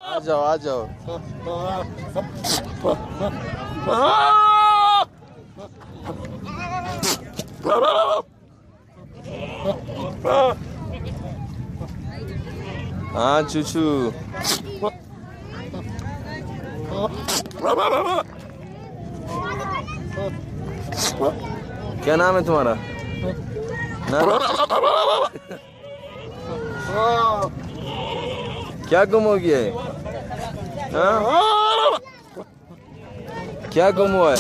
आ जाओ आ जाओ। हाँ चूचू। क्या नाम है तुम्हारा? क्या गुम हो गया है? हाँ? क्या गुम हुआ है?